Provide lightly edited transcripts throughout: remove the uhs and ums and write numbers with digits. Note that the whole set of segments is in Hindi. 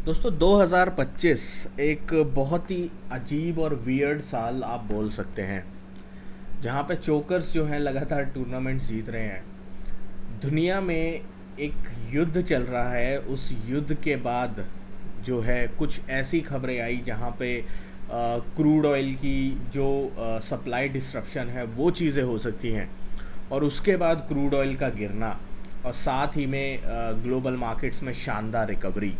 दोस्तों 2025 एक बहुत ही अजीब और वियर्ड साल आप बोल सकते हैं, जहाँ पे चोकर्स जो हैं लगातार टूर्नामेंट जीत रहे हैं। दुनिया में एक युद्ध चल रहा है। उस युद्ध के बाद जो है कुछ ऐसी खबरें आई जहाँ पे क्रूड ऑयल की जो सप्लाई डिस्रप्शन है वो चीज़ें हो सकती हैं, और उसके बाद क्रूड ऑयल का गिरना, और साथ ही में ग्लोबल मार्केट्स में शानदार रिकवरी।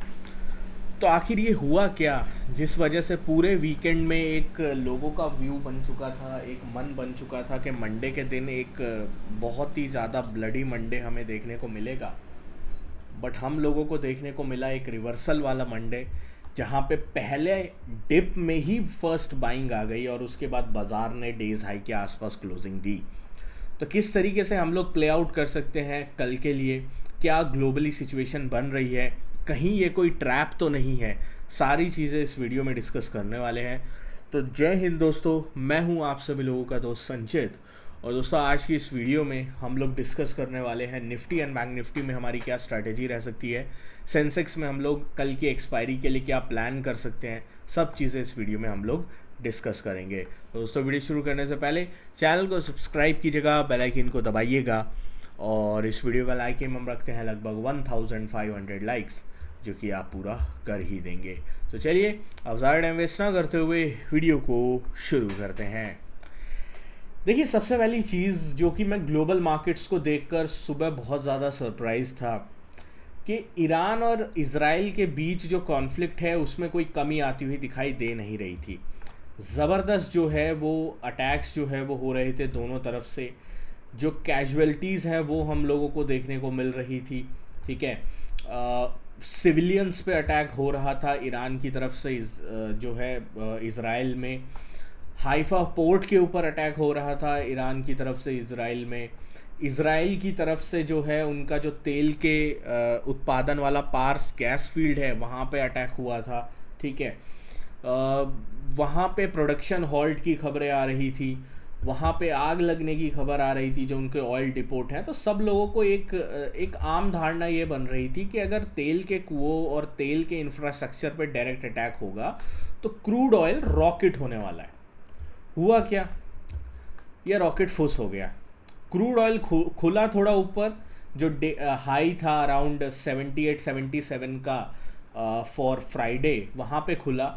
तो आखिर ये हुआ क्या जिस वजह से पूरे वीकेंड में एक लोगों का व्यू बन चुका था, एक मन बन चुका था कि मंडे के दिन एक बहुत ही ज़्यादा ब्लडी मंडे हमें देखने को मिलेगा। बट हम लोगों को देखने को मिला एक रिवर्सल वाला मंडे, जहाँ पे पहले डिप में ही फर्स्ट बाइंग आ गई और उसके बाद बाज़ार ने डेज हाई के आसपास क्लोजिंग दी। तो किस तरीके से हम लोग प्ले आउट कर सकते हैं कल के लिए, क्या ग्लोबली सिचुएशन बन रही है, कहीं ये कोई ट्रैप तो नहीं है, सारी चीज़ें इस वीडियो में डिस्कस करने वाले हैं। तो जय हिंद दोस्तों, मैं हूं आप सभी लोगों का दोस्त संचित। और दोस्तों आज की इस वीडियो में हम लोग डिस्कस करने वाले हैं निफ्टी एंड बैंक निफ्टी में हमारी क्या स्ट्रैटेजी रह सकती है, सेंसेक्स में हम लोग कल की एक्सपायरी के लिए क्या प्लान कर सकते हैं, सब चीज़ें इस वीडियो में हम लोग डिस्कस करेंगे। तो दोस्तों वीडियो शुरू करने से पहले चैनल को सब्सक्राइब कीजिएगा, बेल आइकन को दबाइएगा, और इस वीडियो का लाइक एम हम रखते हैं लगभग 1500 लाइक्स, जो कि आप पूरा कर ही देंगे। तो चलिए अब ज़्यादा टाइम वेस्ट ना करते हुए वीडियो को शुरू करते हैं। देखिए, सबसे पहली चीज़ जो कि मैं ग्लोबल मार्केट्स को देखकर सुबह बहुत ज़्यादा सरप्राइज था कि ईरान और इज़राइल के बीच जो कॉन्फ्लिक्ट है उसमें कोई कमी आती हुई दिखाई दे नहीं रही थी। ज़बरदस्त जो है वो अटैक्स जो है वो हो रहे थे दोनों तरफ से। जो कैजुअलिटीज़ हैं वो हम लोगों को देखने को मिल रही थी। ठीक है, सिविलियंस पे अटैक हो रहा था ईरान की तरफ से, जो है इज़राइल में। हाइफा पोर्ट के ऊपर अटैक हो रहा था ईरान की तरफ से इज़राइल में। इज़राइल की तरफ से जो है उनका जो तेल के उत्पादन वाला पार्स गैस फील्ड है वहाँ पे अटैक हुआ था। ठीक है, वहाँ पे प्रोडक्शन हॉल्ट की खबरें आ रही थी, वहाँ पे आग लगने की खबर आ रही थी जो उनके ऑयल डिपोट हैं। तो सब लोगों को एक आम धारणा ये बन रही थी कि अगर तेल के कुओं और तेल के इंफ्रास्ट्रक्चर पे डायरेक्ट अटैक होगा तो क्रूड ऑयल रॉकेट होने वाला है। हुआ क्या? ये रॉकेट फुस हो गया। क्रूड ऑयल खुला थोड़ा ऊपर, जो हाई था अराउंड 78-77 का फॉर फ्राइडे, वहाँ पे खुला,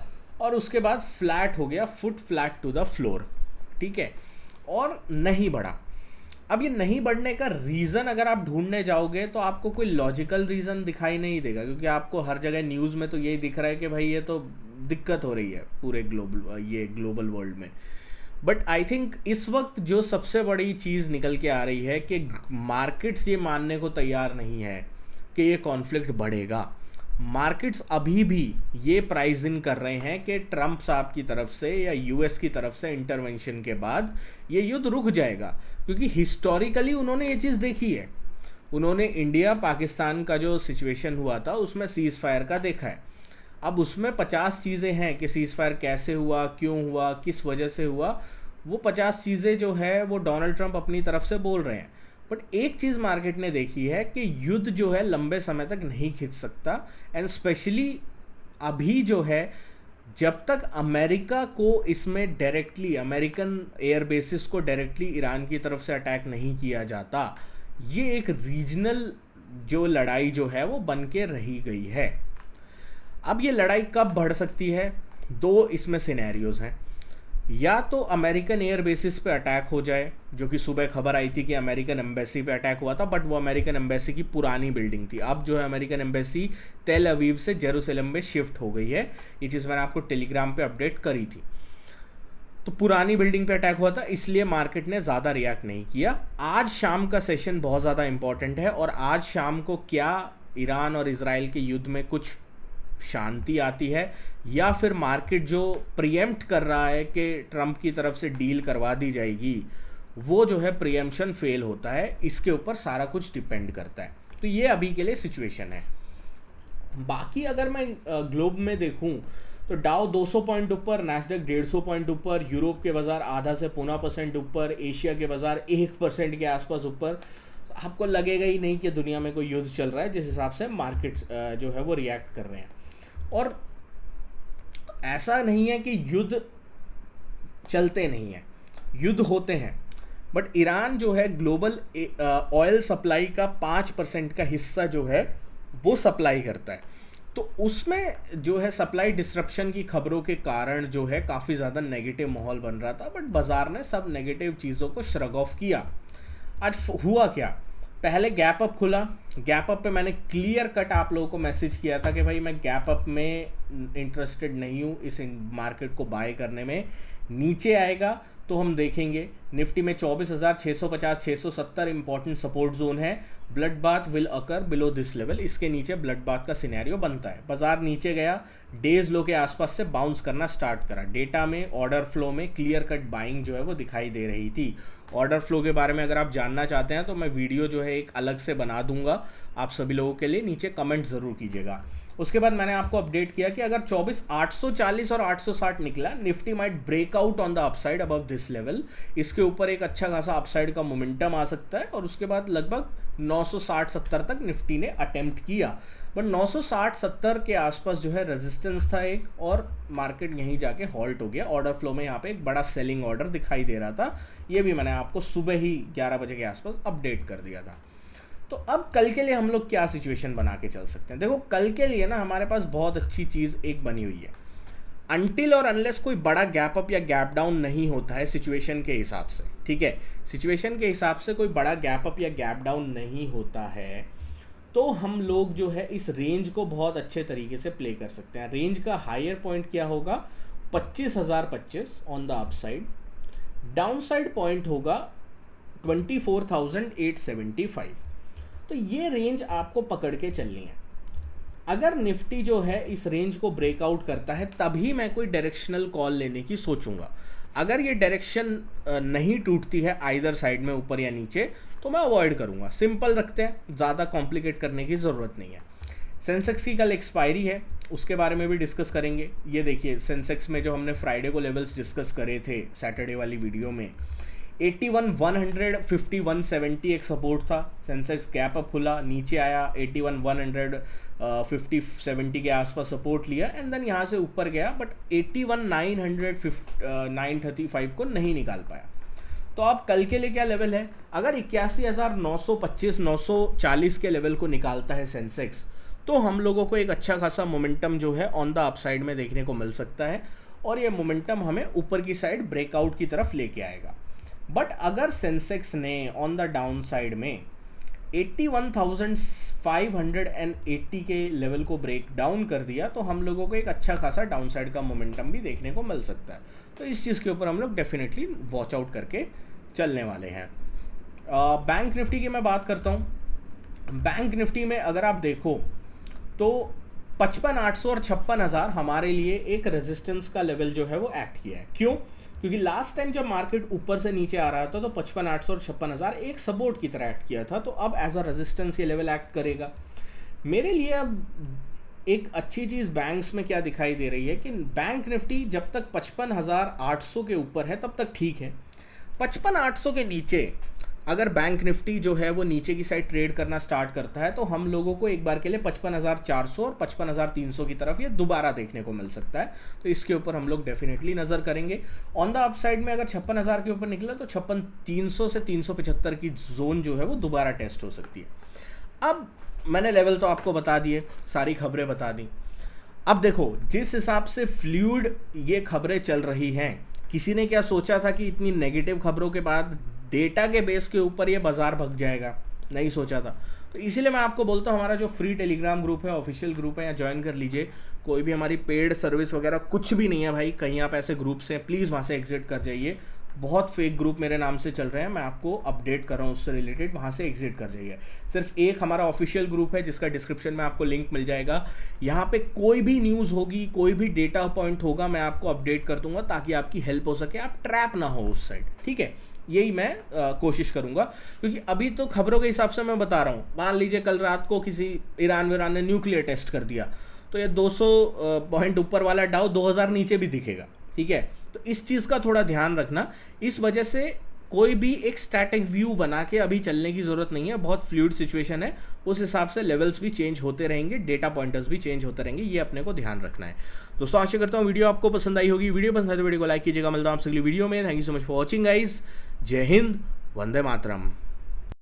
और उसके बाद फ्लैट हो गया, foot flat to the floor. ठीक है, और नहीं बढ़ा। अब ये नहीं बढ़ने का रीज़न अगर आप ढूंढने जाओगे तो आपको कोई लॉजिकल रीज़न दिखाई नहीं देगा, क्योंकि आपको हर जगह न्यूज़ में तो यही दिख रहा है कि भाई ये तो दिक्कत हो रही है पूरे ग्लोबल वर्ल्ड में। बट आई थिंक इस वक्त जो सबसे बड़ी चीज़ निकल के आ रही है कि मार्केट्स ये मानने को तैयार नहीं है कि ये कॉन्फ्लिक्ट बढ़ेगा। मार्केट्स अभी भी ये प्राइस इन कर रहे हैं कि ट्रंप साहब की तरफ से या यूएस की तरफ से इंटरवेंशन के बाद ये युद्ध रुक जाएगा, क्योंकि हिस्टोरिकली उन्होंने ये चीज़ देखी है। उन्होंने इंडिया पाकिस्तान का जो सिचुएशन हुआ था उसमें सीज़ फायर का देखा है। अब उसमें 50 चीज़ें हैं कि सीज़ फायर कैसे हुआ, क्यों हुआ, किस वजह से हुआ। वो 50 चीज़ें जो है वो डोनाल्ड ट्रंप अपनी तरफ से बोल रहे हैं। बट एक चीज़ मार्केट ने देखी है कि युद्ध जो है लंबे समय तक नहीं खिंच सकता, एंड स्पेशली अभी जो है, जब तक अमेरिका को इसमें डायरेक्टली, अमेरिकन एयर बेसिस को डायरेक्टली ईरान की तरफ से अटैक नहीं किया जाता, ये एक रीजनल जो लड़ाई जो है वो बन के रही गई है। अब ये लड़ाई कब बढ़ सकती है? दो इसमें सिनेरियोज हैं। या तो अमेरिकन एयर बेसिस पे अटैक हो जाए, जो कि सुबह खबर आई थी कि अमेरिकन एम्बेसी पे अटैक हुआ था, बट वो अमेरिकन एम्बेसी की पुरानी बिल्डिंग थी। अब जो है अमेरिकन एम्बेसी तेल अवीव से जेरूसलम में शिफ्ट हो गई है। ये चीज़ मैंने आपको टेलीग्राम पे अपडेट करी थी। तो पुरानी बिल्डिंग पे अटैक हुआ था, इसलिए मार्केट ने ज़्यादा रिएक्ट नहीं किया। आज शाम का सेशन बहुत ज़्यादा इंपॉर्टेंट है, और आज शाम को क्या ईरान और इजराइल के युद्ध में कुछ शांति आती है, या फिर मार्केट जो प्रीएम्प्ट कर रहा है कि ट्रंप की तरफ से डील करवा दी जाएगी, वो जो है प्रीएम्प्शन फेल होता है। इसके ऊपर सारा कुछ डिपेंड करता है। तो ये अभी के लिए सिचुएशन है। बाकी अगर मैं ग्लोब में देखूं तो डाउ 200 पॉइंट ऊपर, नैस्डैक 150 पॉइंट ऊपर, यूरोप के बाज़ार आधा से पौना % ऊपर, एशिया के बाज़ार 1% के आसपास ऊपर। आपको लगेगा ही नहीं कि दुनिया में कोई युद्ध चल रहा है, जिस हिसाब से मार्केट्स जो है वो रिएक्ट कर रहे हैं। और ऐसा नहीं है कि युद्ध चलते नहीं हैं, युद्ध होते हैं, बट ईरान जो है ग्लोबल ऑयल सप्लाई का 5% का हिस्सा जो है वो सप्लाई करता है। तो उसमें जो है सप्लाई डिसरप्शन की खबरों के कारण जो है काफ़ी ज़्यादा नेगेटिव माहौल बन रहा था, बट बाजार ने सब नेगेटिव चीज़ों को श्रग ऑफ किया। आज हुआ क्या, पहले गैप अप खुला, गैप अप पे मैंने क्लियर कट आप लोगों को मैसेज किया था कि भाई मैं गैप अप में इंटरेस्टेड नहीं हूँ इस मार्केट को बाय करने में। नीचे आएगा तो हम देखेंगे निफ्टी में 24,650 670 इंपॉर्टेंट सपोर्ट जोन है। Blood bath will occur below this level, इसके नीचे ब्लड बाथ का सिनेरियो बनता है। बाजार नीचे गया, डेज लो के आसपास से बाउंस करना स्टार्ट करा। डेटा में ऑर्डर फ्लो में क्लियर कट बाइंग जो है वो दिखाई दे रही थी। ऑर्डर फ्लो के बारे में अगर आप जानना चाहते हैं तो मैं वीडियो जो है एक अलग से बना दूंगा आप सभी लोगों के लिए, नीचे कमेंट ज़रूर कीजिएगा। उसके बाद मैंने आपको अपडेट किया कि अगर 24,840 और 860 निकला, Nifty might breakout on the upside above this level. इसके ऊपर एक अच्छा खासा अपसाइड का मोमेंटम आ सकता है और उसके बाद लगभग 960-70 तक निफ्टी ने अटेम्प्ट किया, बट 960-70 के आसपास जो है रेजिस्टेंस था एक, और मार्केट यहीं जाके हॉल्ट हो गया। ऑर्डर फ्लो में यहाँ पे एक बड़ा सेलिंग ऑर्डर दिखाई दे रहा था, ये भी मैंने आपको सुबह ही 11 बजे के आसपास अपडेट कर दिया था। तो अब कल के लिए हम लोग क्या सिचुएशन बना के चल सकते हैं? देखो कल के लिए ना हमारे पास बहुत अच्छी चीज़ एक बनी हुई है। अनटिल और अनलेस कोई बड़ा गैप अप या गैप डाउन नहीं होता है सिचुएशन के हिसाब से, ठीक है, सिचुएशन के हिसाब से कोई बड़ा गैप अप या गैप डाउन नहीं होता है, तो हम लोग जो है इस रेंज को बहुत अच्छे तरीके से प्ले कर सकते हैं। रेंज का हायर पॉइंट क्या होगा? 25,025 on the upside, down side point होगा 24,875। तो ये रेंज आपको पकड़ के चलनी है। अगर निफ्टी जो है इस रेंज को ब्रेकआउट करता है तभी मैं कोई डायरेक्शनल कॉल लेने की सोचूंगा। अगर ये डायरेक्शन नहीं टूटती है आइदर साइड में, ऊपर या नीचे, तो मैं अवॉइड करूंगा। सिंपल रखते हैं, ज़्यादा कॉम्प्लिकेट करने की ज़रूरत नहीं है। सेंसेक्स की कल एक्सपायरी है, उसके बारे में भी डिस्कस करेंगे। ये देखिए सेंसेक्स में जो हमने फ्राइडे को लेवल्स डिस्कस करे थे सैटरडे वाली वीडियो में, 81,150 170 एक सपोर्ट था। सेंसेक्स गैप अप खुला, नीचे आया, 81,150 70 के आसपास सपोर्ट लिया एंड देन यहाँ से ऊपर गया, बट 81,935 को नहीं निकाल पाया। तो अब कल के लिए क्या लेवल है? अगर 81,925 940 के लेवल को निकालता है सेंसेक्स, तो हम लोगों को एक अच्छा खासा मोमेंटम जो है ऑन द अपसाइड में देखने को मिल सकता है, और ये मोमेंटम हमें ऊपर की साइड ब्रेकआउट की तरफ लेके आएगा। बट अगर सेंसेक्स ने ऑन द डाउन साइड में 81,580 के लेवल को ब्रेक डाउन कर दिया, तो हम लोगों को एक अच्छा खासा डाउन साइड का मोमेंटम भी देखने को मिल सकता है। तो इस चीज़ के ऊपर हम लोग डेफिनेटली वॉच आउट करके चलने वाले हैं। बैंक निफ्टी की मैं बात करता हूँ। बैंक निफ्टी में अगर आप देखो तो 55,800 और 56,000 हमारे लिए एक रेजिस्टेंस का लेवल जो है वो एक्ट किया है। क्यों? क्योंकि लास्ट टाइम जब मार्केट ऊपर से नीचे आ रहा था तो 55,800 और 56,000 एक सपोर्ट की तरह एक्ट किया था, तो अब एज अ रेजिस्टेंस ये लेवल एक्ट करेगा मेरे लिए। अब एक अच्छी चीज़ बैंक्स में क्या दिखाई दे रही है कि बैंक निफ्टी जब तक 55,800 के ऊपर है तब तक ठीक है। 55,800 के नीचे अगर बैंक निफ्टी जो है वो नीचे की साइड ट्रेड करना स्टार्ट करता है, तो हम लोगों को एक बार के लिए 55,400 और 55,300 की तरफ ये दोबारा देखने को मिल सकता है। तो इसके ऊपर हम लोग डेफिनेटली नज़र करेंगे। ऑन द अपसाइड में अगर 56,000 के ऊपर निकला तो 56,300 से 375 की जोन जो है वो दोबारा टेस्ट हो सकती है। अब मैंने लेवल तो आपको बता दिए, सारी खबरें बता दी। अब देखो जिस हिसाब से फ्लूइड ये खबरें चल रही हैं, किसी ने क्या सोचा था कि इतनी नेगेटिव खबरों के बाद डेटा के बेस के ऊपर ये बाजार भग जाएगा? नहीं सोचा था। तो इसीलिए मैं आपको बोलता हूँ हमारा जो फ्री टेलीग्राम ग्रुप है, ऑफिशियल ग्रुप है, या ज्वाइन कर लीजिए। कोई भी हमारी पेड सर्विस वगैरह कुछ भी नहीं है भाई। कहीं आप ऐसे ग्रुप से प्लीज़ वहाँ से एग्जिट कर जाइए। बहुत फेक ग्रुप मेरे नाम से चल रहे हैं, मैं आपको अपडेट कर रहा हूँ उससे रिलेटेड, वहाँ से एग्जिट कर जाइए। सिर्फ एक हमारा ऑफिशियल ग्रुप है जिसका डिस्क्रिप्शन में आपको लिंक मिल जाएगा। यहाँ पे कोई भी न्यूज़ होगी, कोई भी डेटा पॉइंट होगा, मैं आपको अपडेट कर दूंगा ताकि आपकी हेल्प हो सके, आप ट्रैप ना हो उस साइड, ठीक है। यही मैं कोशिश करूंगा, क्योंकि अभी तो खबरों के हिसाब से मैं बता रहा हूँ। मान लीजिए कल रात को किसी ईरान ने न्यूक्लियर टेस्ट कर दिया, तो ये 200 पॉइंट ऊपर वाला डाउ 2000 नीचे भी दिखेगा, ठीक है। तो इस चीज़ का थोड़ा ध्यान रखना। इस वजह से कोई भी एक स्टैटिक व्यू बना के अभी चलने की ज़रूरत नहीं है, बहुत फ्लूइड सिचुएशन है, उस हिसाब से लेवल्स भी चेंज होते रहेंगे, डेटा पॉइंटर्स भी चेंज होते रहेंगे, ये अपने को ध्यान रखना है। दोस्तों आशा करता हूँ वीडियो आपको पसंद आई होगी, वीडियो पसंद आए तो वीडियो को लाइक कीजिएगा। मिलता हूँ आपसे अगली वीडियो में। Thank you so much for watching guys. जय हिंद, वंदे मातरम।